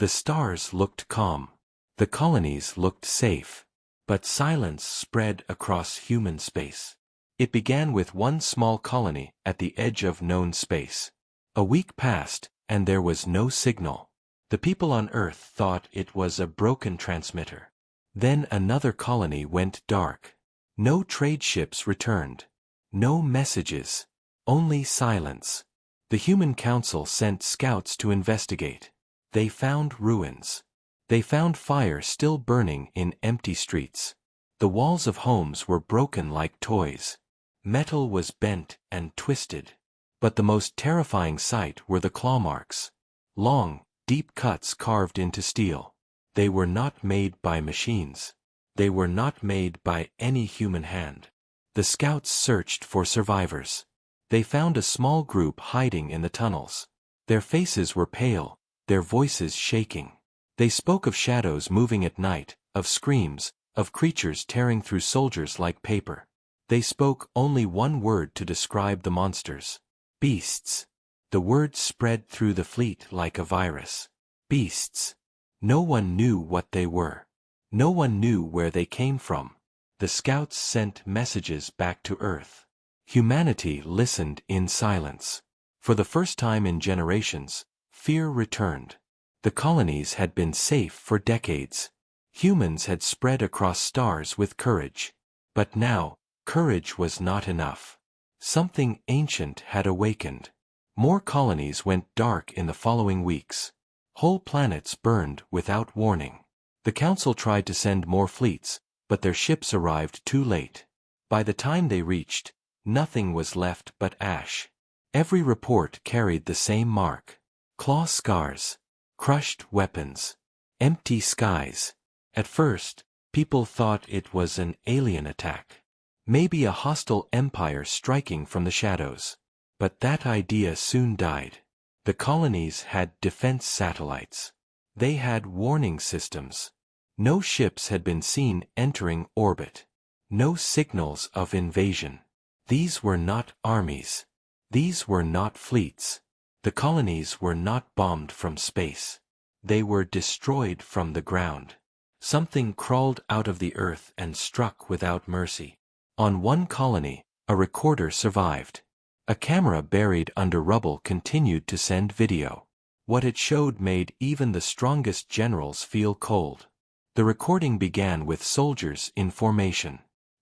The stars looked calm. The colonies looked safe. But silence spread across human space. It began with one small colony at the edge of known space. A week passed, and there was no signal. The people on Earth thought it was a broken transmitter. Then another colony went dark. No trade ships returned. No messages. Only silence. The Human Council sent scouts to investigate. They found ruins. They found fire still burning in empty streets. The walls of homes were broken like toys. Metal was bent and twisted. But the most terrifying sight were the claw marks. Long, deep cuts carved into steel. They were not made by machines. They were not made by any human hand. The scouts searched for survivors. They found a small group hiding in the tunnels. Their faces were pale, their voices shaking. They spoke of shadows moving at night, of screams, of creatures tearing through soldiers like paper. They spoke only one word to describe the monsters. Beasts. The word spread through the fleet like a virus. Beasts. No one knew what they were. No one knew where they came from. The scouts sent messages back to Earth. Humanity listened in silence. For the first time in generations, fear returned. The colonies had been safe for decades. Humans had spread across stars with courage. But now, courage was not enough. Something ancient had awakened. More colonies went dark in the following weeks. Whole planets burned without warning. The Council tried to send more fleets, but their ships arrived too late. By the time they reached, nothing was left but ash. Every report carried the same mark. Claw scars. Crushed weapons. Empty skies. At first, people thought it was an alien attack. Maybe a hostile empire striking from the shadows. But that idea soon died. The colonies had defense satellites. They had warning systems. No ships had been seen entering orbit. No signals of invasion. These were not armies. These were not fleets. The colonies were not bombed from space. They were destroyed from the ground. Something crawled out of the earth and struck without mercy. On one colony, a recorder survived. A camera buried under rubble continued to send video. What it showed made even the strongest generals feel cold. The recording began with soldiers in formation.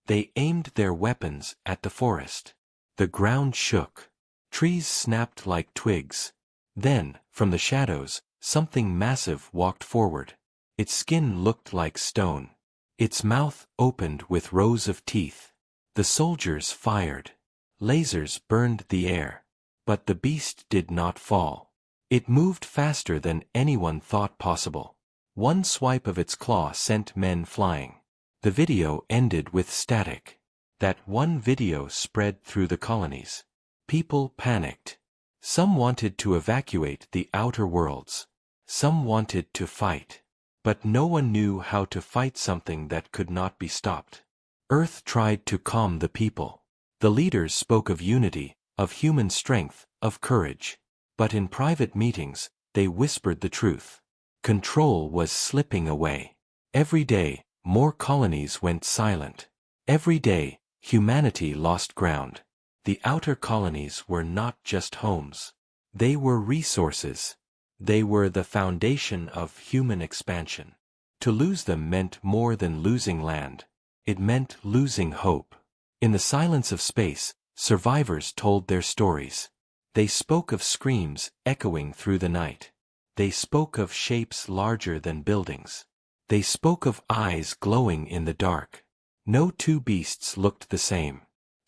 They aimed their weapons at the forest. The ground shook. Trees snapped like twigs. Then, from the shadows, something massive walked forward. Its skin looked like stone. Its mouth opened with rows of teeth. The soldiers fired. Lasers burned the air. But the beast did not fall. It moved faster than anyone thought possible. One swipe of its claw sent men flying. The video ended with static. That one video spread through the colonies. People panicked. Some wanted to evacuate the outer worlds. Some wanted to fight. But no one knew how to fight something that could not be stopped. Earth tried to calm the people. The leaders spoke of unity, of human strength, of courage. But in private meetings, they whispered the truth. Control was slipping away. Every day, more colonies went silent. Every day, humanity lost ground. The outer colonies were not just homes. They were resources. They were the foundation of human expansion. To lose them meant more than losing land. It meant losing hope. In the silence of space, survivors told their stories. They spoke of screams echoing through the night. They spoke of shapes larger than buildings. They spoke of eyes glowing in the dark. No two beasts looked the same.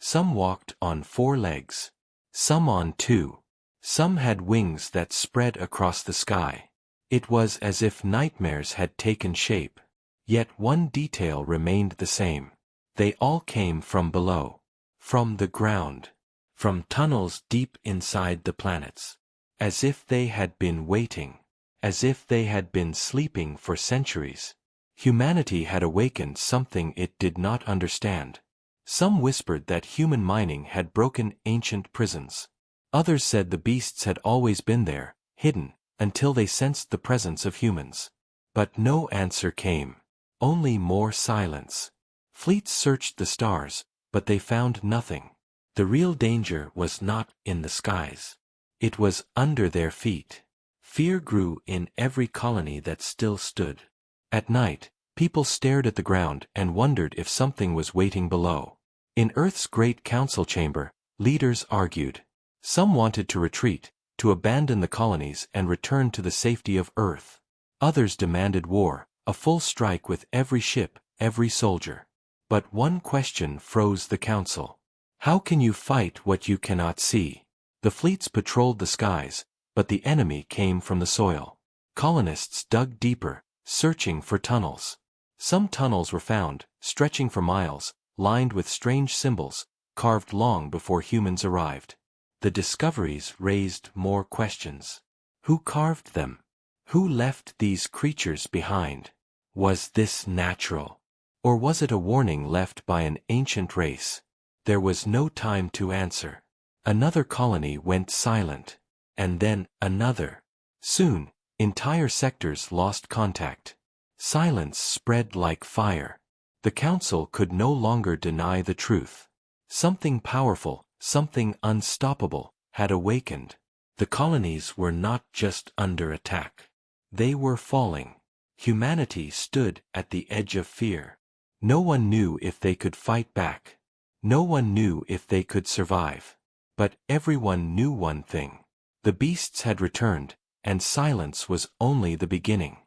Some walked on 4 legs. Some on 2. Some had wings that spread across the sky. It was as if nightmares had taken shape. Yet one detail remained the same. They all came from below. From the ground. From tunnels deep inside the planets. As if they had been waiting. As if they had been sleeping for centuries. Humanity had awakened something it did not understand. Some whispered that human mining had broken ancient prisons. Others said the beasts had always been there, hidden, until they sensed the presence of humans. But no answer came. Only more silence. Fleets searched the stars, but they found nothing. The real danger was not in the skies. It was under their feet. Fear grew in every colony that still stood. At night, people stared at the ground and wondered if something was waiting below. In Earth's great council chamber, leaders argued. Some wanted to retreat, to abandon the colonies and return to the safety of Earth. Others demanded war, a full strike with every ship, every soldier. But one question froze the council. How can you fight what you cannot see? The fleets patrolled the skies, but the enemy came from the soil. Colonists dug deeper, searching for tunnels. Some tunnels were found, stretching for miles, lined with strange symbols, carved long before humans arrived. The discoveries raised more questions. Who carved them? Who left these creatures behind? Was this natural? Or was it a warning left by an ancient race? There was no time to answer. Another colony went silent. And then another. Soon, entire sectors lost contact. Silence spread like fire. The council could no longer deny the truth. Something powerful, something unstoppable, had awakened. The colonies were not just under attack. They were falling. Humanity stood at the edge of fear. No one knew if they could fight back. No one knew if they could survive. But everyone knew one thing. The beasts had returned, and silence was only the beginning.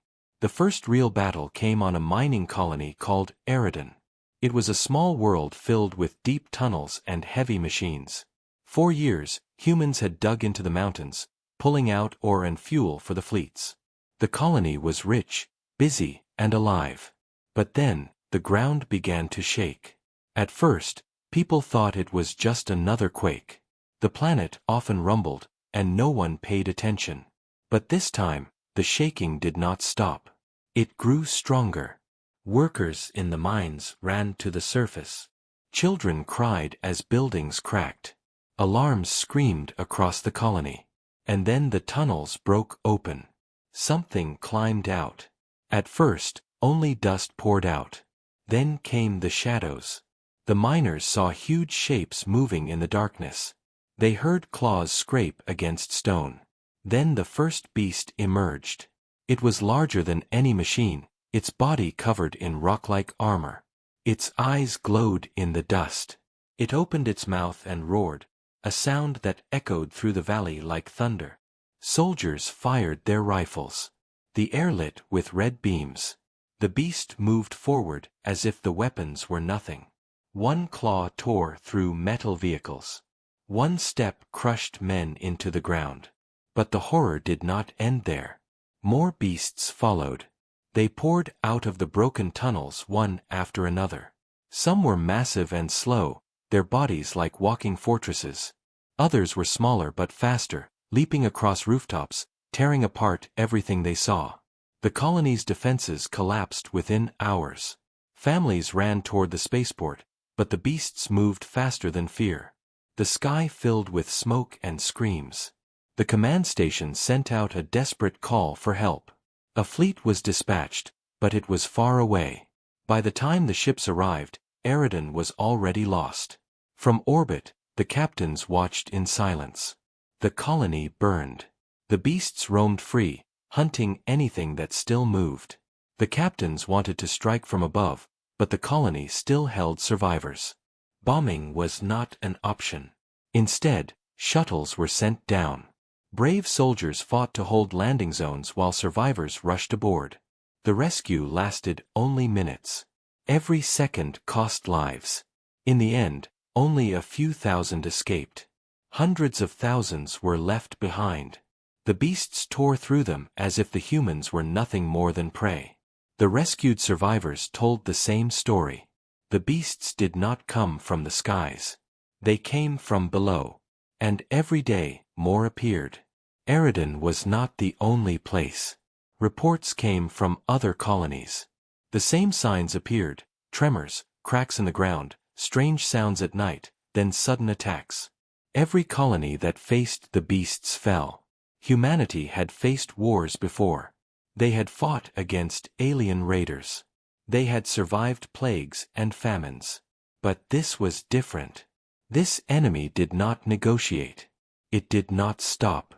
The first real battle came on a mining colony called Narrated. It was a small world filled with deep tunnels and heavy machines. For years, humans had dug into the mountains, pulling out ore and fuel for the fleets. The colony was rich, busy, and alive. But then, the ground began to shake. At first, people thought it was just another quake. The planet often rumbled, and no one paid attention. But this time, the shaking did not stop. It grew stronger. Workers in the mines ran to the surface. Children cried as buildings cracked. Alarms screamed across the colony. And then the tunnels broke open. Something climbed out. At first, only dust poured out. Then came the shadows. The miners saw huge shapes moving in the darkness. They heard claws scrape against stone. Then the first beast emerged. It was larger than any machine, its body covered in rock-like armor. Its eyes glowed in the dust. It opened its mouth and roared, a sound that echoed through the valley like thunder. Soldiers fired their rifles. The air lit with red beams. The beast moved forward as if the weapons were nothing. One claw tore through metal vehicles. One step crushed men into the ground. But the horror did not end there. More beasts followed. They poured out of the broken tunnels one after another. Some were massive and slow, their bodies like walking fortresses. Others were smaller but faster, leaping across rooftops, tearing apart everything they saw. The colony's defenses collapsed within hours. Families ran toward the spaceport, but the beasts moved faster than fear. The sky filled with smoke and screams. The command station sent out a desperate call for help. A fleet was dispatched, but it was far away. By the time the ships arrived, Narrated was already lost. From orbit, the captains watched in silence. The colony burned. The beasts roamed free, hunting anything that still moved. The captains wanted to strike from above, but the colony still held survivors. Bombing was not an option. Instead, shuttles were sent down. Brave soldiers fought to hold landing zones while survivors rushed aboard. The rescue lasted only minutes. Every second cost lives. In the end, only a few thousand escaped. Hundreds of thousands were left behind. The beasts tore through them as if the humans were nothing more than prey. The rescued survivors told the same story. The beasts did not come from the skies. They came from below. And every day, more appeared. Narrated was not the only place. Reports came from other colonies. The same signs appeared: tremors, cracks in the ground, strange sounds at night, then sudden attacks. Every colony that faced the beasts fell. Humanity had faced wars before. They had fought against alien raiders. They had survived plagues and famines. But this was different. This enemy did not negotiate. It did not stop.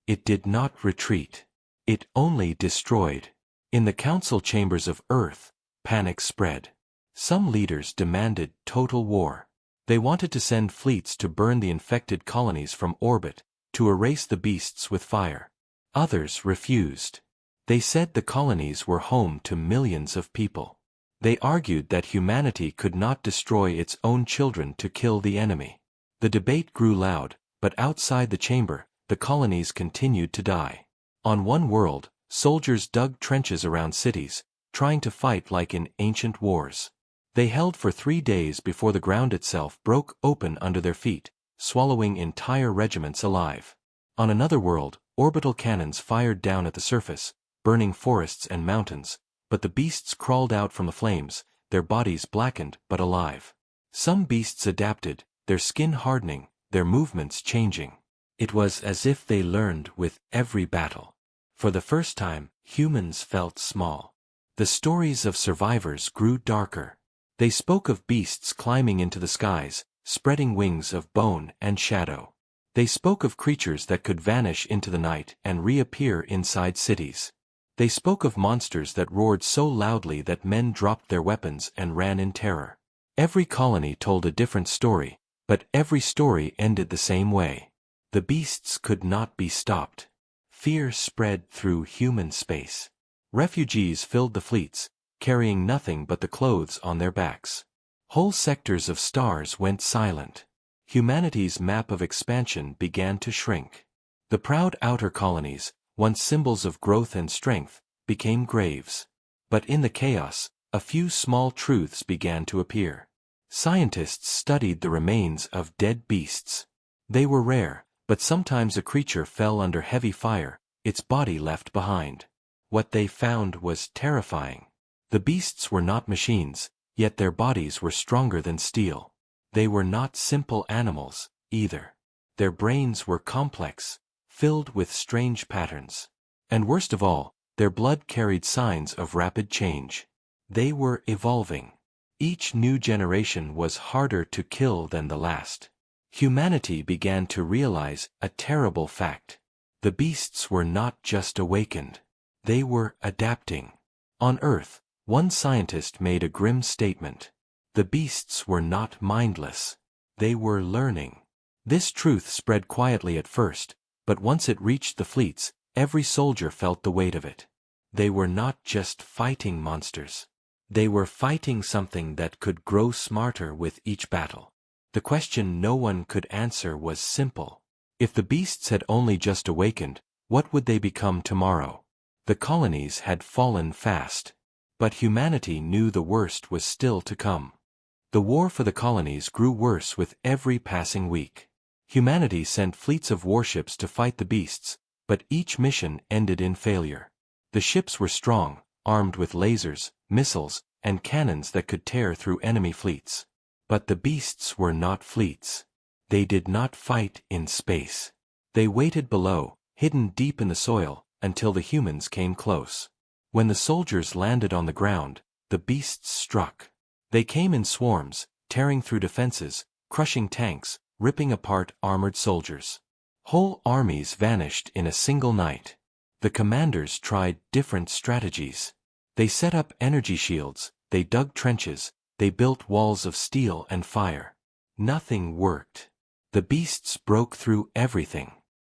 It did not retreat. It only destroyed. In the council chambers of Earth, panic spread. Some leaders demanded total war. They wanted to send fleets to burn the infected colonies from orbit, to erase the beasts with fire. Others refused. They said the colonies were home to millions of people. They argued that humanity could not destroy its own children to kill the enemy. The debate grew loud, but outside the chamber, the colonies continued to die. On one world, soldiers dug trenches around cities, trying to fight like in ancient wars. They held for 3 days before the ground itself broke open under their feet, swallowing entire regiments alive. On another world, orbital cannons fired down at the surface, burning forests and mountains, but the beasts crawled out from the flames, their bodies blackened but alive. Some beasts adapted, their skin hardening, their movements changing. It was as if they learned with every battle. For the first time, humans felt small. The stories of survivors grew darker. They spoke of beasts climbing into the skies, spreading wings of bone and shadow. They spoke of creatures that could vanish into the night and reappear inside cities. They spoke of monsters that roared so loudly that men dropped their weapons and ran in terror. Every colony told a different story, but every story ended the same way. The beasts could not be stopped. Fear spread through human space. Refugees filled the fleets, carrying nothing but the clothes on their backs. Whole sectors of stars went silent. Humanity's map of expansion began to shrink. The proud outer colonies, once symbols of growth and strength, became graves. But in the chaos, a few small truths began to appear. Scientists studied the remains of dead beasts. They were rare, but sometimes a creature fell under heavy fire, its body left behind. What they found was terrifying. The beasts were not machines, yet their bodies were stronger than steel. They were not simple animals, either. Their brains were complex, filled with strange patterns. And worst of all, their blood carried signs of rapid change. They were evolving. Each new generation was harder to kill than the last. Humanity began to realize a terrible fact. The beasts were not just awakened. They were adapting. On Earth, one scientist made a grim statement. The beasts were not mindless. They were learning. This truth spread quietly at first, but once it reached the fleets, every soldier felt the weight of it. They were not just fighting monsters. They were fighting something that could grow smarter with each battle. The question no one could answer was simple. If the beasts had only just awakened, what would they become tomorrow? The colonies had fallen fast. But humanity knew the worst was still to come. The war for the colonies grew worse with every passing week. Humanity sent fleets of warships to fight the beasts, but each mission ended in failure. The ships were strong, armed with lasers, missiles, and cannons that could tear through enemy fleets. But the beasts were not fleets. They did not fight in space. They waited below, hidden deep in the soil, until the humans came close. When the soldiers landed on the ground, the beasts struck. They came in swarms, tearing through defenses, crushing tanks, ripping apart armored soldiers. Whole armies vanished in a single night. The commanders tried different strategies. They set up energy shields, they dug trenches, they built walls of steel and fire. Nothing worked. The beasts broke through everything.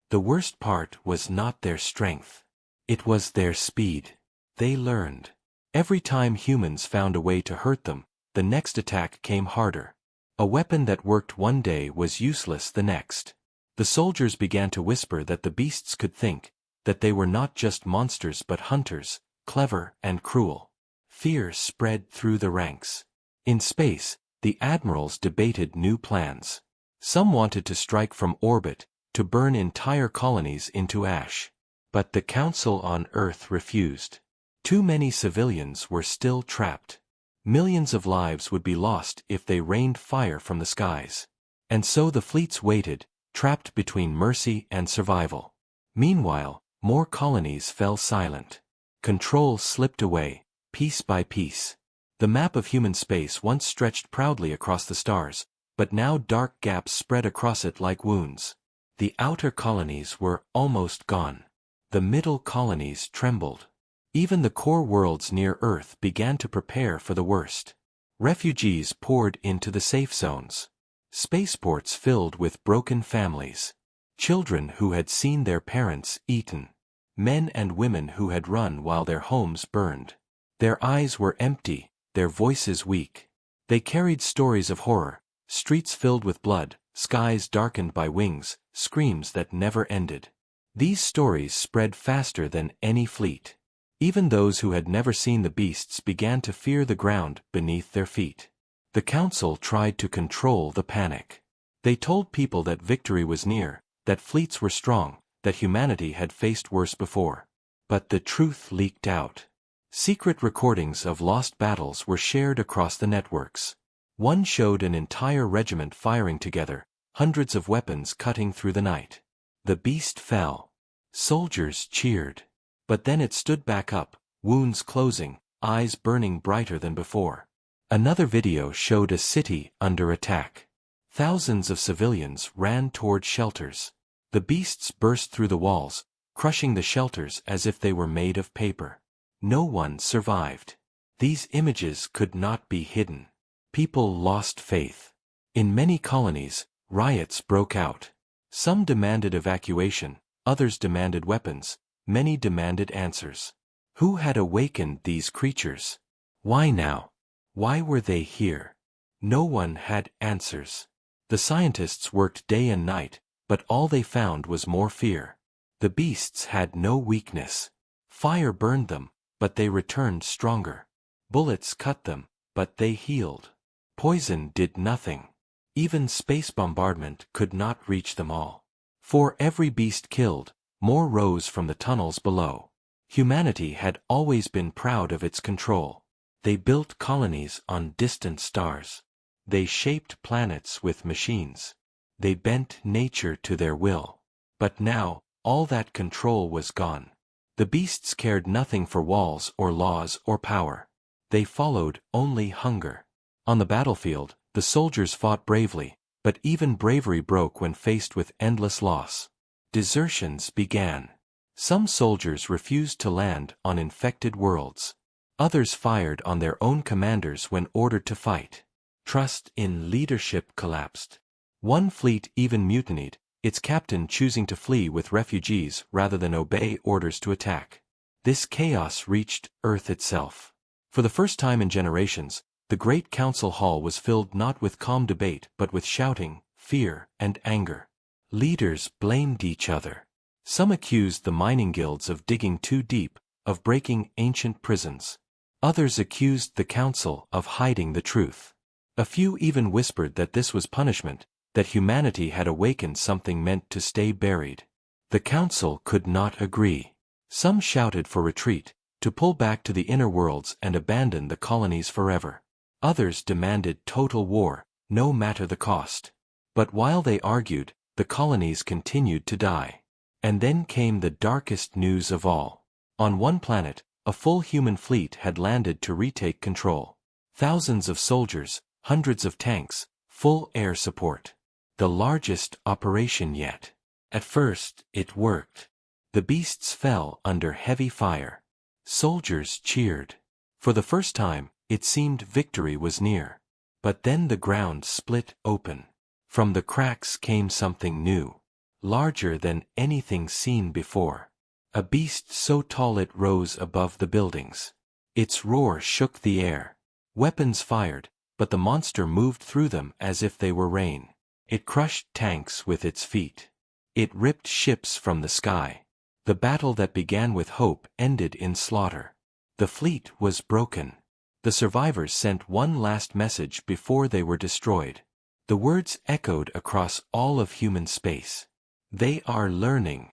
The worst part was not their strength. It was their speed. They learned. Every time humans found a way to hurt them, the next attack came harder. A weapon that worked one day was useless the next. The soldiers began to whisper that the beasts could think, that they were not just monsters but hunters, clever and cruel. Fear spread through the ranks. In space, the admirals debated new plans. Some wanted to strike from orbit, to burn entire colonies into ash. But the Council on Earth refused. Too many civilians were still trapped. Millions of lives would be lost if they rained fire from the skies. And so the fleets waited, trapped between mercy and survival. Meanwhile, more colonies fell silent. Control slipped away, piece by piece. The map of human space once stretched proudly across the stars, but now dark gaps spread across it like wounds. The outer colonies were almost gone. The middle colonies trembled. Even the core worlds near Earth began to prepare for the worst. Refugees poured into the safe zones. Spaceports filled with broken families. Children who had seen their parents eaten. Men and women who had run while their homes burned. Their eyes were empty, their voices weak. They carried stories of horror, streets filled with blood, skies darkened by wings, screams that never ended. These stories spread faster than any fleet. Even those who had never seen the beasts began to fear the ground beneath their feet. The council tried to control the panic. They told people that victory was near, that fleets were strong, that humanity had faced worse before. But the truth leaked out. Secret recordings of lost battles were shared across the networks. One showed an entire regiment firing together, hundreds of weapons cutting through the night. The beast fell. Soldiers cheered. But then it stood back up, wounds closing, eyes burning brighter than before. Another video showed a city under attack. Thousands of civilians ran toward shelters. The beasts burst through the walls, crushing the shelters as if they were made of paper. No one survived. These images could not be hidden. People lost faith. In many colonies, riots broke out. Some demanded evacuation, others demanded weapons, many demanded answers. Who had awakened these creatures? Why now? Why were they here? No one had answers. The scientists worked day and night, but all they found was more fear. The beasts had no weakness. Fire burned them, but they returned stronger. Bullets cut them, but they healed. Poison did nothing. Even space bombardment could not reach them all. For every beast killed, more rose from the tunnels below. Humanity had always been proud of its control. They built colonies on distant stars. They shaped planets with machines. They bent nature to their will. But now, all that control was gone. The beasts cared nothing for walls or laws or power. They followed only hunger. On the battlefield, the soldiers fought bravely, but even bravery broke when faced with endless loss. Desertions began. Some soldiers refused to land on infected worlds. Others fired on their own commanders when ordered to fight. Trust in leadership collapsed. One fleet even mutinied, its captain choosing to flee with refugees rather than obey orders to attack. This chaos reached Earth itself. For the first time in generations, the Great Council Hall was filled not with calm debate but with shouting, fear, and anger. Leaders blamed each other. Some accused the mining guilds of digging too deep, of breaking ancient prisons. Others accused the council of hiding the truth. A few even whispered that this was punishment, that humanity had awakened something meant to stay buried. The council could not agree. Some shouted for retreat, to pull back to the inner worlds and abandon the colonies forever. Others demanded total war, no matter the cost. But while they argued, the colonies continued to die. And then came the darkest news of all. On one planet, a full human fleet had landed to retake control. Thousands of soldiers, hundreds of tanks, full air support. The largest operation yet. At first, it worked. The beasts fell under heavy fire. Soldiers cheered. For the first time, it seemed victory was near. But then the ground split open. From the cracks came something new. Larger than anything seen before. A beast so tall it rose above the buildings. Its roar shook the air. Weapons fired, but the monster moved through them as if they were rain. It crushed tanks with its feet. It ripped ships from the sky. The battle that began with hope ended in slaughter. The fleet was broken. The survivors sent one last message before they were destroyed. The words echoed across all of human space. They are learning.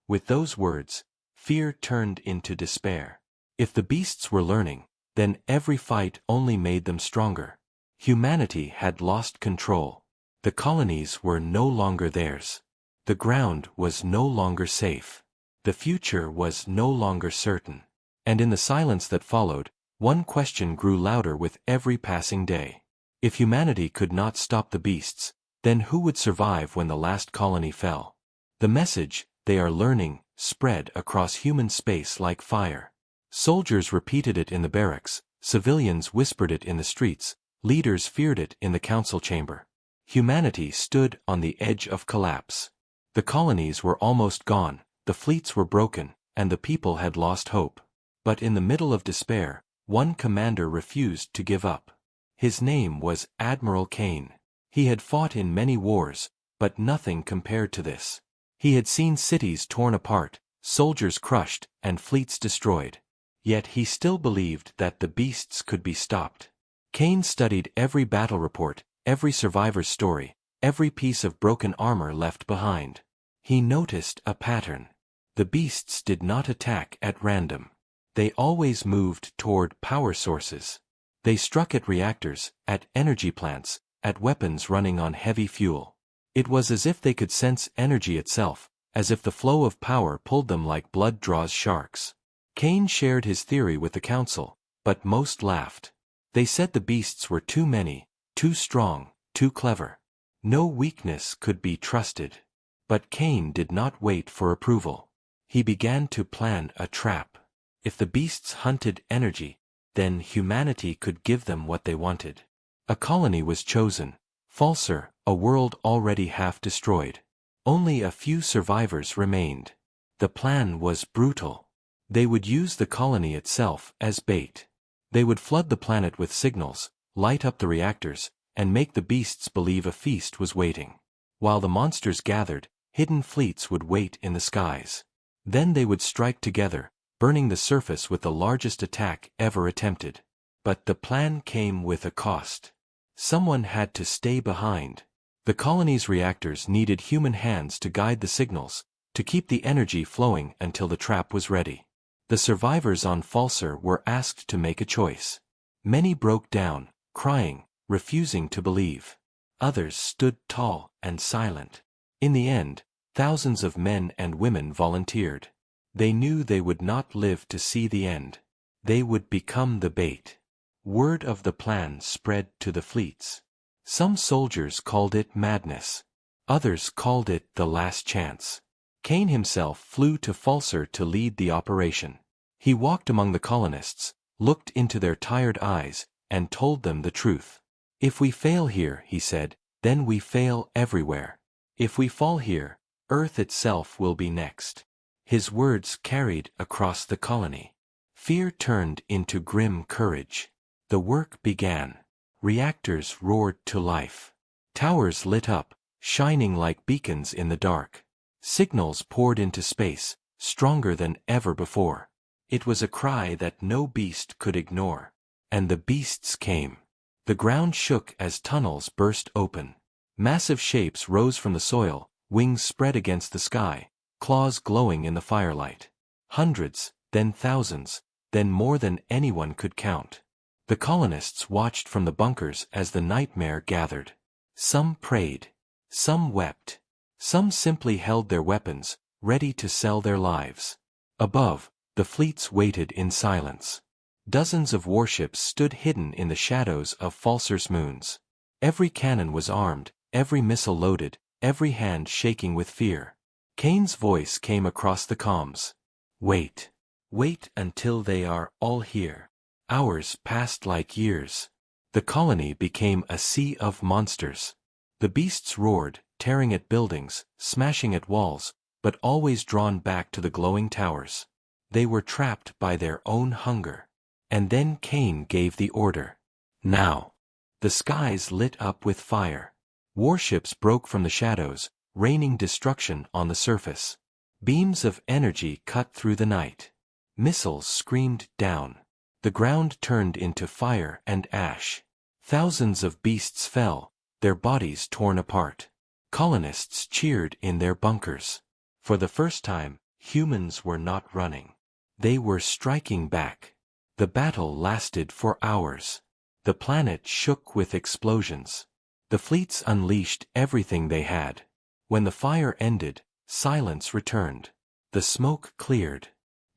With those words, fear turned into despair. If the beasts were learning, then every fight only made them stronger. Humanity had lost control. The colonies were no longer theirs. The ground was no longer safe. The future was no longer certain. And in the silence that followed, one question grew louder with every passing day. If humanity could not stop the beasts, then who would survive when the last colony fell? The message, "They are learning," spread across human space like fire. Soldiers repeated it in the barracks, civilians whispered it in the streets, leaders feared it in the council chamber. Humanity stood on the edge of collapse. The colonies were almost gone, the fleets were broken, and the people had lost hope. But in the middle of despair, one commander refused to give up. His name was Admiral Kane. He had fought in many wars, but nothing compared to this. He had seen cities torn apart, soldiers crushed, and fleets destroyed. Yet he still believed that the beasts could be stopped. Kane studied every battle report, every survivor's story, every piece of broken armor left behind. He noticed a pattern. The beasts did not attack at random. They always moved toward power sources. They struck at reactors, at energy plants, at weapons running on heavy fuel. It was as if they could sense energy itself, as if the flow of power pulled them like blood draws sharks. Kane shared his theory with the council, but most laughed. They said the beasts were too many, too strong, too clever. No weakness could be trusted. But Kane did not wait for approval. He began to plan a trap. If the beasts hunted energy, then humanity could give them what they wanted. A colony was chosen, Falser, a world already half destroyed. Only a few survivors remained. The plan was brutal. They would use the colony itself as bait. They would flood the planet with signals, light up the reactors, and make the beasts believe a feast was waiting. While the monsters gathered, hidden fleets would wait in the skies. Then they would strike together, burning the surface with the largest attack ever attempted. But the plan came with a cost. Someone had to stay behind. The colony's reactors needed human hands to guide the signals, to keep the energy flowing until the trap was ready. The survivors on Falser were asked to make a choice. Many broke down, crying, refusing to believe. Others stood tall and silent. In the end, thousands of men and women volunteered. They knew they would not live to see the end. They would become the bait. Word of the plan spread to the fleets. Some soldiers called it madness. Others called it the last chance. Kane himself flew to Falser to lead the operation. He walked among the colonists, looked into their tired eyes, and told them the truth. "If we fail here," he said, "then we fail everywhere. If we fall here, Earth itself will be next." His words carried across the colony. Fear turned into grim courage. The work began. Reactors roared to life. Towers lit up, shining like beacons in the dark. Signals poured into space, stronger than ever before. It was a cry that no beast could ignore. And the beasts came. The ground shook as tunnels burst open. Massive shapes rose from the soil, wings spread against the sky, claws glowing in the firelight. Hundreds, then thousands, then more than anyone could count. The colonists watched from the bunkers as the nightmare gathered. Some prayed. Some wept. Some simply held their weapons, ready to sell their lives. Above, the fleets waited in silence. Dozens of warships stood hidden in the shadows of Falser's moons. Every cannon was armed, every missile loaded, every hand shaking with fear. Kane's voice came across the comms. "Wait. Wait until they are all here." Hours passed like years. The colony became a sea of monsters. The beasts roared, tearing at buildings, smashing at walls, but always drawn back to the glowing towers. They were trapped by their own hunger. And then Kane gave the order. Now. The skies lit up with fire. Warships broke from the shadows, raining destruction on the surface. Beams of energy cut through the night. Missiles screamed down. The ground turned into fire and ash. Thousands of beasts fell, their bodies torn apart. Colonists cheered in their bunkers. For the first time, humans were not running. They were striking back. The battle lasted for hours. The planet shook with explosions. The fleets unleashed everything they had. When the fire ended, silence returned. The smoke cleared.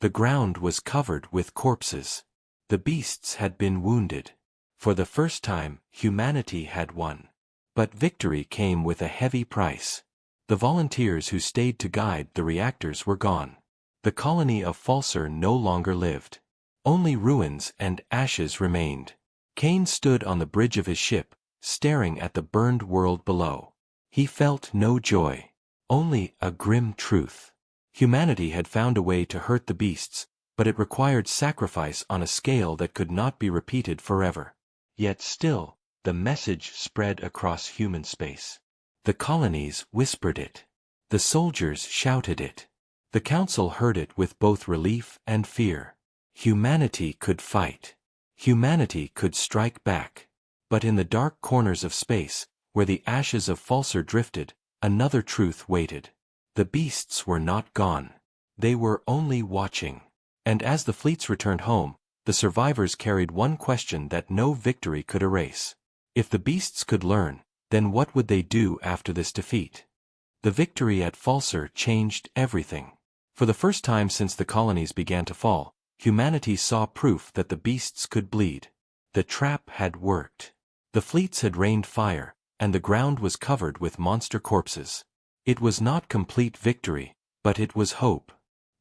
The ground was covered with corpses. The beasts had been wounded. For the first time, humanity had won. But victory came with a heavy price. The volunteers who stayed to guide the reactors were gone. The colony of Falser no longer lived. Only ruins and ashes remained. Kane stood on the bridge of his ship, staring at the burned world below. He felt no joy. Only a grim truth. Humanity had found a way to hurt the beasts, but it required sacrifice on a scale that could not be repeated forever. Yet still, the message spread across human space. The colonies whispered it. The soldiers shouted it. The council heard it with both relief and fear. Humanity could fight. Humanity could strike back. But in the dark corners of space, where the ashes of Falser drifted, another truth waited. The beasts were not gone. They were only watching. And as the fleets returned home, the survivors carried one question that no victory could erase. If the beasts could learn, then what would they do after this defeat? The victory at Falser changed everything. For the first time since the colonies began to fall, humanity saw proof that the beasts could bleed. The trap had worked. The fleets had rained fire, and the ground was covered with monster corpses. It was not complete victory, but it was hope.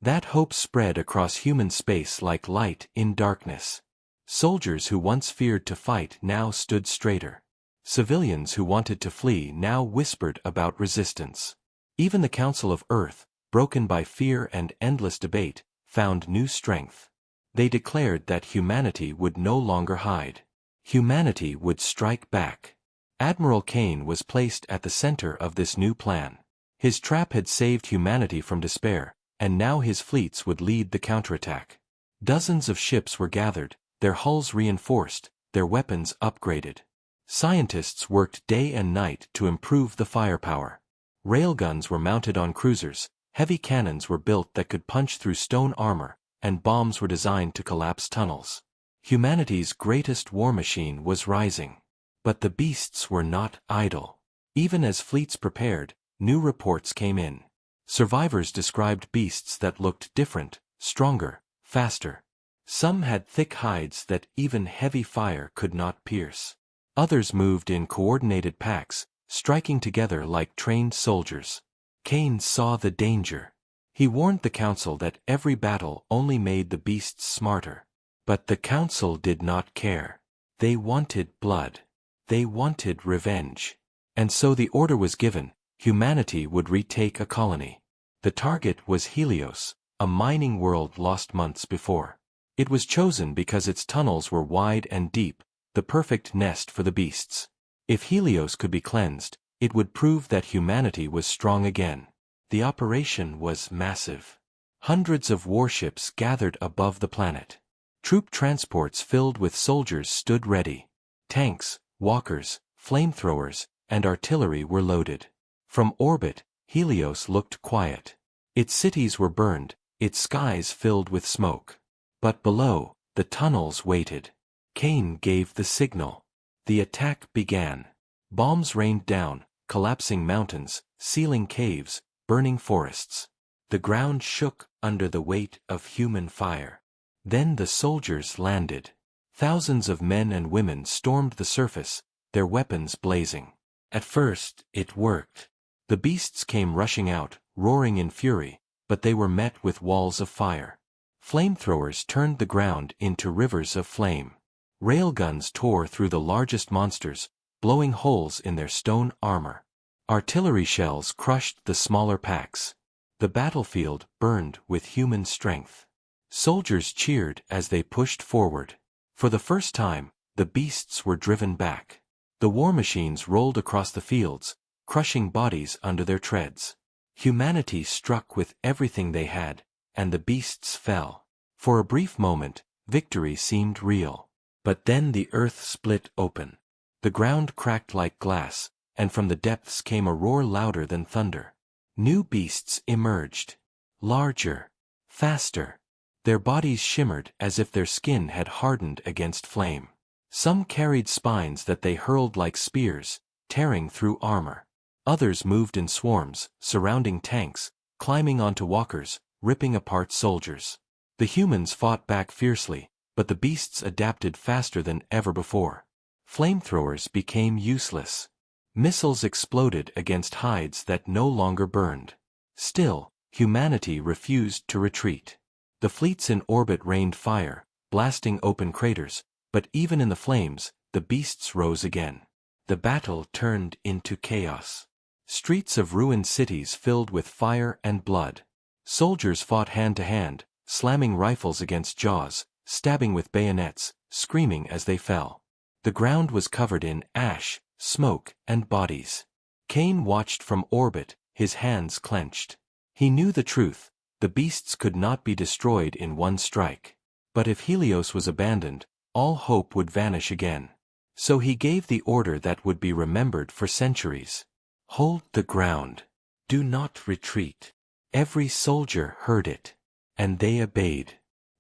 That hope spread across human space like light in darkness. Soldiers who once feared to fight now stood straighter. Civilians who wanted to flee now whispered about resistance. Even the Council of Earth, broken by fear and endless debate, found new strength. They declared that humanity would no longer hide. Humanity would strike back. Admiral Kane was placed at the center of this new plan. His trap had saved humanity from despair, and now his fleets would lead the counterattack. Dozens of ships were gathered, their hulls reinforced, their weapons upgraded. Scientists worked day and night to improve the firepower. Railguns were mounted on cruisers, heavy cannons were built that could punch through stone armor, and bombs were designed to collapse tunnels. Humanity's greatest war machine was rising. But the beasts were not idle. Even as fleets prepared, new reports came in. Survivors described beasts that looked different, stronger, faster. Some had thick hides that even heavy fire could not pierce. Others moved in coordinated packs, striking together like trained soldiers. Kane saw the danger. He warned the council that every battle only made the beasts smarter. But the council did not care. They wanted blood. They wanted revenge. And so the order was given: humanity would retake a colony. The target was Helios, a mining world lost months before. It was chosen because its tunnels were wide and deep, the perfect nest for the beasts. If Helios could be cleansed, it would prove that humanity was strong again. The operation was massive. Hundreds of warships gathered above the planet. Troop transports filled with soldiers stood ready. Tanks, walkers, flamethrowers, and artillery were loaded. From orbit, Helios looked quiet. Its cities were burned, its skies filled with smoke. But below, the tunnels waited. Kane gave the signal. The attack began. Bombs rained down, collapsing mountains, sealing caves, burning forests. The ground shook under the weight of human fire. Then the soldiers landed. Thousands of men and women stormed the surface, their weapons blazing. At first, it worked. The beasts came rushing out, roaring in fury, but they were met with walls of fire. Flamethrowers turned the ground into rivers of flame. Railguns tore through the largest monsters, blowing holes in their stone armor. Artillery shells crushed the smaller packs. The battlefield burned with human strength. Soldiers cheered as they pushed forward. For the first time, the beasts were driven back. The war machines rolled across the fields, crushing bodies under their treads. Humanity struck with everything they had, and the beasts fell. For a brief moment, victory seemed real. But then the earth split open. The ground cracked like glass, and from the depths came a roar louder than thunder. New beasts emerged. Larger. Faster. Their bodies shimmered as if their skin had hardened against flame. Some carried spines that they hurled like spears, tearing through armor. Others moved in swarms, surrounding tanks, climbing onto walkers, ripping apart soldiers. The humans fought back fiercely, but the beasts adapted faster than ever before. Flamethrowers became useless. Missiles exploded against hides that no longer burned. Still, humanity refused to retreat. The fleets in orbit rained fire, blasting open craters, but even in the flames, the beasts rose again. The battle turned into chaos. Streets of ruined cities filled with fire and blood. Soldiers fought hand to hand, slamming rifles against jaws, stabbing with bayonets, screaming as they fell. The ground was covered in ash, smoke, and bodies. Cain watched from orbit, his hands clenched. He knew the truth: the beasts could not be destroyed in one strike. But if Helios was abandoned, all hope would vanish again. So he gave the order that would be remembered for centuries. Hold the ground. Do not retreat. Every soldier heard it. And they obeyed.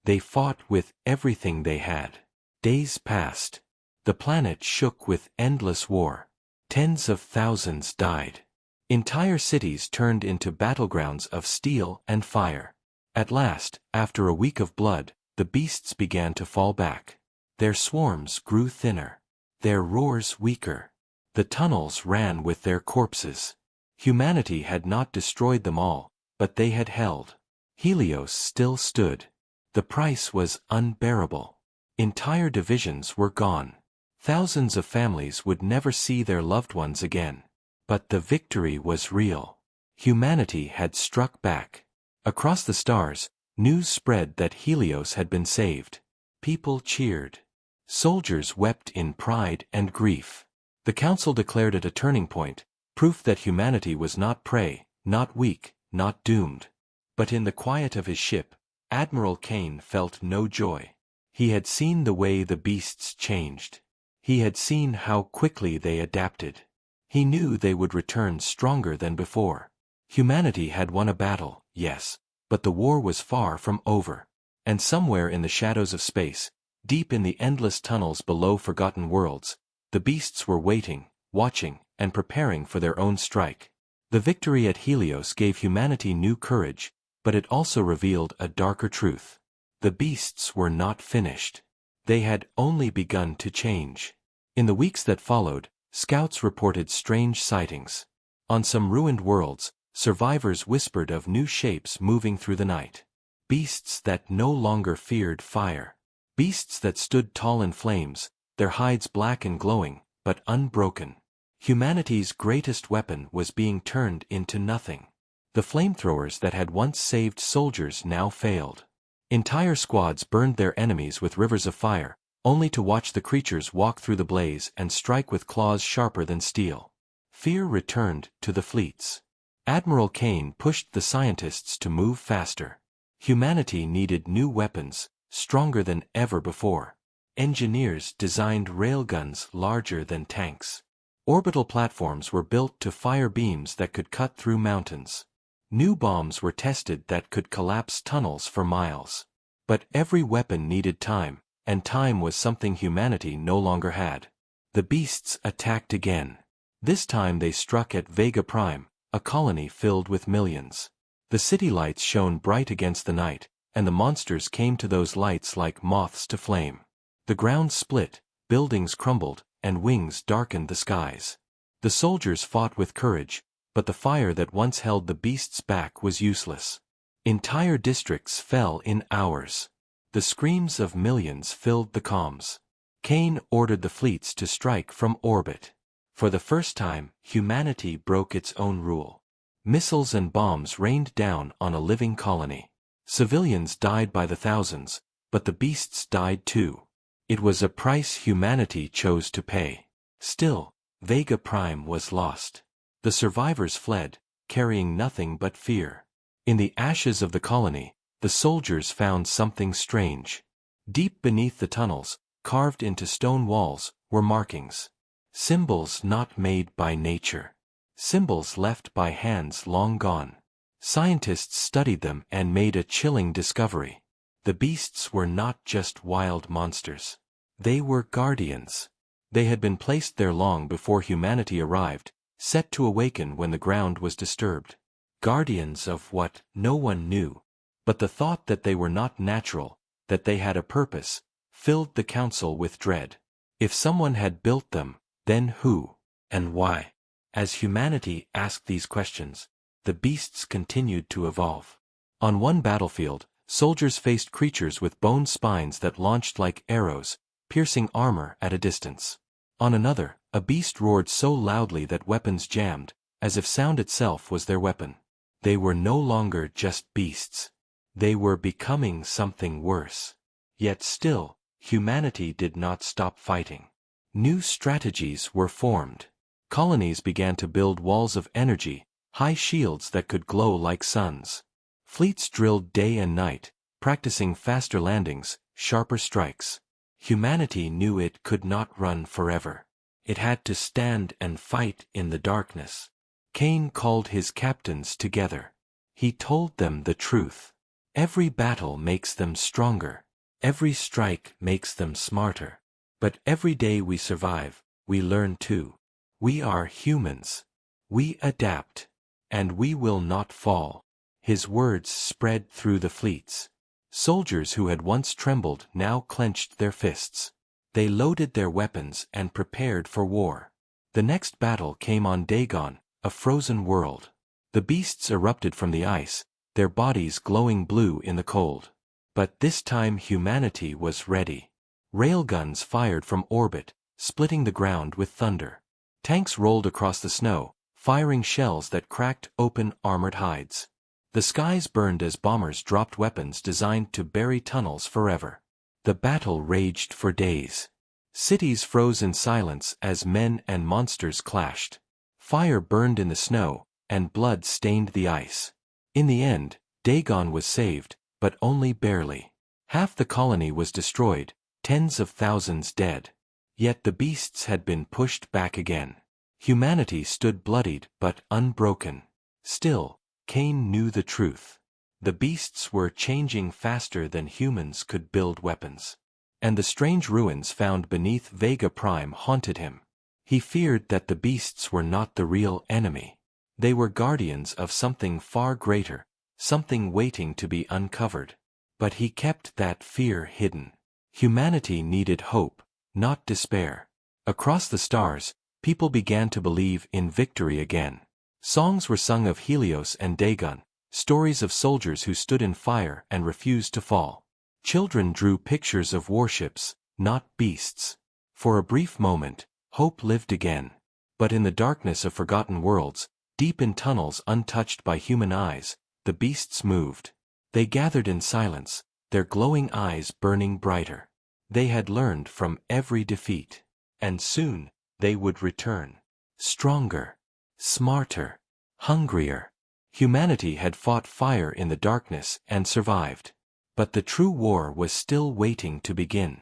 They fought with everything they had. Days passed. The planet shook with endless war. Tens of thousands died. Entire cities turned into battlegrounds of steel and fire. At last, after a week of blood, the beasts began to fall back. Their swarms grew thinner. Their roars weaker. The tunnels ran with their corpses. Humanity had not destroyed them all, but they had held. Helios still stood. The price was unbearable. Entire divisions were gone. Thousands of families would never see their loved ones again. But the victory was real. Humanity had struck back. Across the stars, news spread that Helios had been saved. People cheered. Soldiers wept in pride and grief. The council declared it a turning point, proof that humanity was not prey, not weak, not doomed. But in the quiet of his ship, Admiral Cain felt no joy. He had seen the way the beasts changed. He had seen how quickly they adapted. He knew they would return stronger than before. Humanity had won a battle, yes, but the war was far from over. And somewhere in the shadows of space, deep in the endless tunnels below forgotten worlds, the beasts were waiting, watching, and preparing for their own strike. The victory at Helios gave humanity new courage, but it also revealed a darker truth. The beasts were not finished. They had only begun to change. In the weeks that followed, scouts reported strange sightings. On some ruined worlds, survivors whispered of new shapes moving through the night. Beasts that no longer feared fire. Beasts that stood tall in flames, their hides black and glowing, but unbroken. Humanity's greatest weapon was being turned into nothing. The flamethrowers that had once saved soldiers now failed. Entire squads burned their enemies with rivers of fire, only to watch the creatures walk through the blaze and strike with claws sharper than steel. Fear returned to the fleets. Admiral Cain pushed the scientists to move faster. Humanity needed new weapons, stronger than ever before. Engineers designed railguns larger than tanks. Orbital platforms were built to fire beams that could cut through mountains. New bombs were tested that could collapse tunnels for miles. But every weapon needed time, and time was something humanity no longer had. The beasts attacked again. This time they struck at Vega Prime, a colony filled with millions. The city lights shone bright against the night, and the monsters came to those lights like moths to flame. The ground split, buildings crumbled, and wings darkened the skies. The soldiers fought with courage, but the fire that once held the beasts back was useless. Entire districts fell in hours. The screams of millions filled the comms. Cain ordered the fleets to strike from orbit. For the first time, humanity broke its own rule. Missiles and bombs rained down on a living colony. Civilians died by the thousands, but the beasts died too. It was a price humanity chose to pay. Still, Vega Prime was lost. The survivors fled, carrying nothing but fear. In the ashes of the colony, the soldiers found something strange. Deep beneath the tunnels, carved into stone walls, were markings. Symbols not made by nature. Symbols left by hands long gone. Scientists studied them and made a chilling discovery. The beasts were not just wild monsters. They were guardians. They had been placed there long before humanity arrived, set to awaken when the ground was disturbed. Guardians of what, no one knew. But the thought that they were not natural, that they had a purpose, filled the council with dread. If someone had built them, then who? And why? As humanity asked these questions, the beasts continued to evolve. On one battlefield, soldiers faced creatures with bone spines that launched like arrows, piercing armor at a distance. On another, a beast roared so loudly that weapons jammed, as if sound itself was their weapon. They were no longer just beasts. They were becoming something worse. Yet still, humanity did not stop fighting. New strategies were formed. Colonies began to build walls of energy, high shields that could glow like suns. Fleets drilled day and night, practicing faster landings, sharper strikes. Humanity knew it could not run forever. It had to stand and fight in the darkness. Cain called his captains together. He told them the truth. Every battle makes them stronger. Every strike makes them smarter. But every day we survive, we learn too. We are humans. We adapt. And we will not fall. His words spread through the fleets. Soldiers who had once trembled now clenched their fists. They loaded their weapons and prepared for war. The next battle came on Dagon, a frozen world. The beasts erupted from the ice, their bodies glowing blue in the cold. But this time humanity was ready. Railguns fired from orbit, splitting the ground with thunder. Tanks rolled across the snow, firing shells that cracked open armored hides. The skies burned as bombers dropped weapons designed to bury tunnels forever. The battle raged for days. Cities froze in silence as men and monsters clashed. Fire burned in the snow, and blood stained the ice. In the end, Dagon was saved, but only barely. Half the colony was destroyed, tens of thousands dead. Yet the beasts had been pushed back again. Humanity stood bloodied but unbroken. Still, Cain knew the truth. The beasts were changing faster than humans could build weapons. And the strange ruins found beneath Vega Prime haunted him. He feared that the beasts were not the real enemy. They were guardians of something far greater, something waiting to be uncovered. But he kept that fear hidden. Humanity needed hope, not despair. Across the stars, people began to believe in victory again. Songs were sung of Helios and Dagon, stories of soldiers who stood in fire and refused to fall. Children drew pictures of warships, not beasts. For a brief moment, hope lived again. But in the darkness of forgotten worlds, deep in tunnels untouched by human eyes, the beasts moved. They gathered in silence, their glowing eyes burning brighter. They had learned from every defeat. And soon, they would return. Stronger. Smarter. Hungrier. Humanity had fought fire in the darkness and survived. But the true war was still waiting to begin.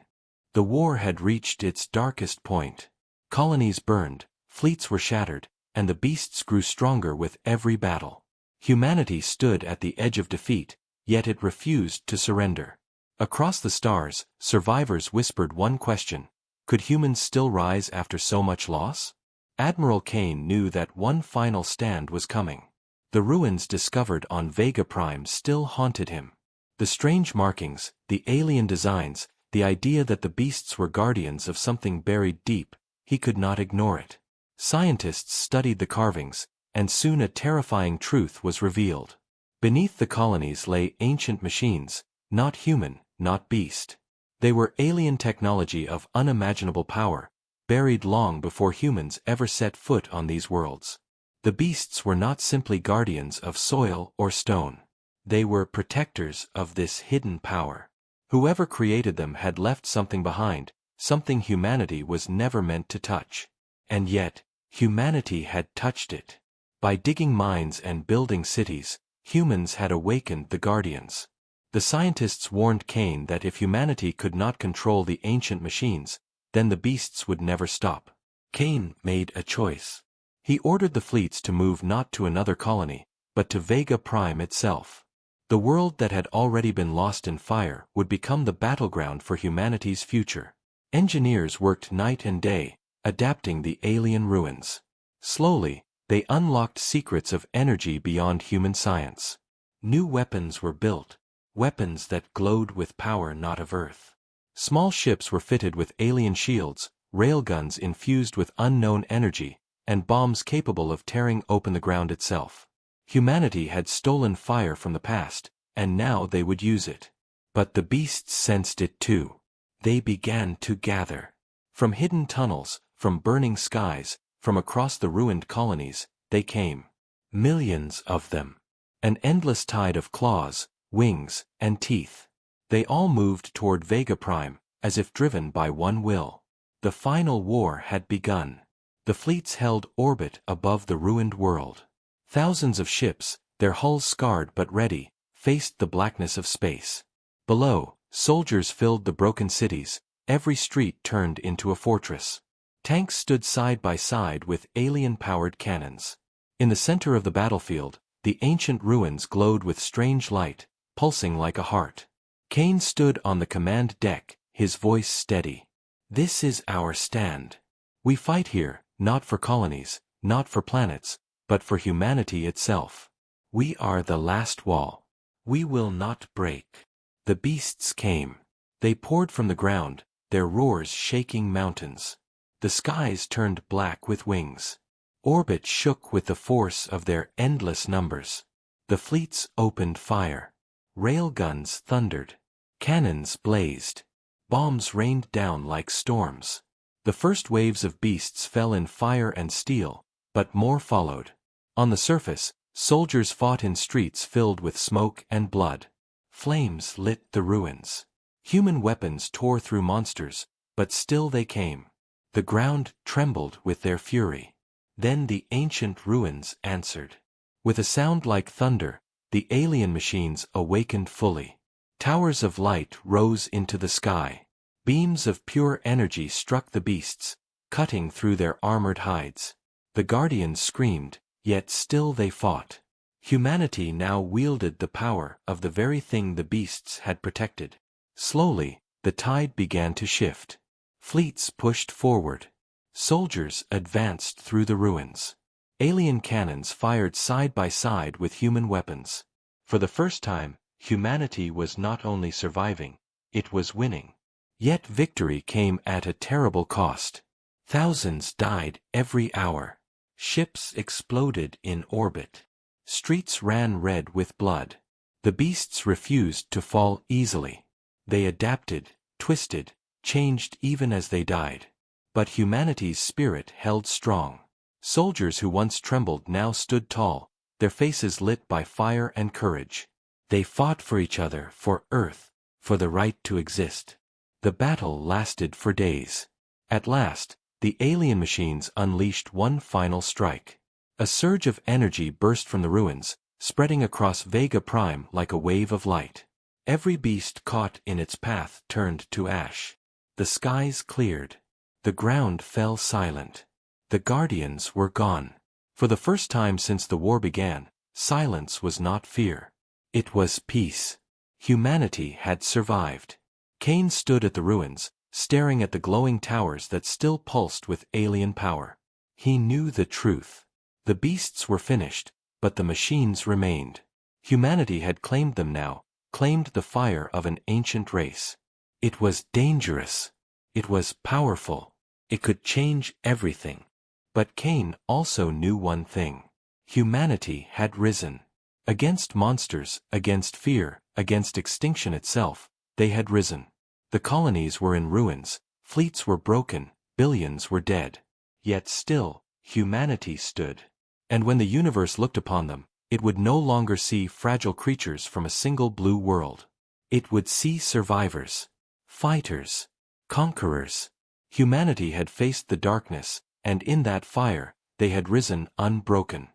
The war had reached its darkest point. Colonies burned, fleets were shattered, and the beasts grew stronger with every battle. Humanity stood at the edge of defeat, yet it refused to surrender. Across the stars, survivors whispered one question: could humans still rise after so much loss? Admiral Cain knew that one final stand was coming. The ruins discovered on Vega Prime still haunted him. The strange markings, the alien designs, the idea that the beasts were guardians of something buried deep, he could not ignore it. Scientists studied the carvings, and soon a terrifying truth was revealed. Beneath the colonies lay ancient machines, not human, not beast. They were alien technology of unimaginable power, buried long before humans ever set foot on these worlds. The beasts were not simply guardians of soil or stone. They were protectors of this hidden power. Whoever created them had left something behind, something humanity was never meant to touch. And yet, humanity had touched it. By digging mines and building cities, humans had awakened the guardians. The scientists warned Cain that if humanity could not control the ancient machines, then the beasts would never stop. Cain made a choice. He ordered the fleets to move not to another colony, but to Vega Prime itself. The world that had already been lost in fire would become the battleground for humanity's future. Engineers worked night and day, adapting the alien ruins. Slowly, They unlocked secrets of energy beyond human science. New weapons were built, weapons that glowed with power not of Earth. Small ships were fitted with alien shields, railguns infused with unknown energy, and bombs capable of tearing open the ground itself. Humanity had stolen fire from the past, and now they would use it. But the beasts sensed it too. They began to gather. From hidden tunnels, from burning skies, from across the ruined colonies, they came. Millions of them. An endless tide of claws, wings, and teeth. They all moved toward Vega Prime, as if driven by one will. The final war had begun. The fleets held orbit above the ruined world. Thousands of ships, their hulls scarred but ready, faced the blackness of space. Below, soldiers filled the broken cities, every street turned into a fortress. Tanks stood side by side with alien-powered cannons. In the center of the battlefield, the ancient ruins glowed with strange light, pulsing like a heart. Kane stood on the command deck, his voice steady. "This is our stand. We fight here, not for colonies, not for planets, but for humanity itself. We are the last wall. We will not break." The beasts came. They poured from the ground, their roars shaking mountains. The skies turned black with wings. Orbit shook with the force of their endless numbers. The fleets opened fire. Railguns thundered. Cannons blazed. Bombs rained down like storms. The first waves of beasts fell in fire and steel, but more followed. On the surface, soldiers fought in streets filled with smoke and blood. Flames lit the ruins. Human weapons tore through monsters, but still they came. The ground trembled with their fury. Then the ancient ruins answered. With a sound like thunder, the alien machines awakened fully. Towers of light rose into the sky. Beams of pure energy struck the beasts, cutting through their armored hides. The guardians screamed, yet still they fought. Humanity now wielded the power of the very thing the beasts had protected. Slowly, the tide began to shift. Fleets pushed forward. Soldiers advanced through the ruins. Alien cannons fired side by side with human weapons. For the first time, humanity was not only surviving, it was winning. Yet victory came at a terrible cost. Thousands died every hour. Ships exploded in orbit. Streets ran red with blood. The beasts refused to fall easily. They adapted, twisted, changed even as they died. But humanity's spirit held strong. Soldiers who once trembled now stood tall, their faces lit by fire and courage. They fought for each other, for Earth, for the right to exist. The battle lasted for days. At last, the alien machines unleashed one final strike. A surge of energy burst from the ruins, spreading across Vega Prime like a wave of light. Every beast caught in its path turned to ash. The skies cleared. The ground fell silent. The guardians were gone. For the first time since the war began, silence was not fear. It was peace. Humanity had survived. Kane stood at the ruins, staring at the glowing towers that still pulsed with alien power. He knew the truth. The beasts were finished, but the machines remained. Humanity had claimed them now, claimed the fire of an ancient race. It was dangerous. It was powerful. It could change everything. But Kane also knew one thing. Humanity had risen. Against monsters, against fear, against extinction itself, they had risen. The colonies were in ruins, fleets were broken, billions were dead. Yet still, humanity stood. And when the universe looked upon them, it would no longer see fragile creatures from a single blue world. It would see survivors, fighters, conquerors. Humanity had faced the darkness, and in that fire, they had risen unbroken.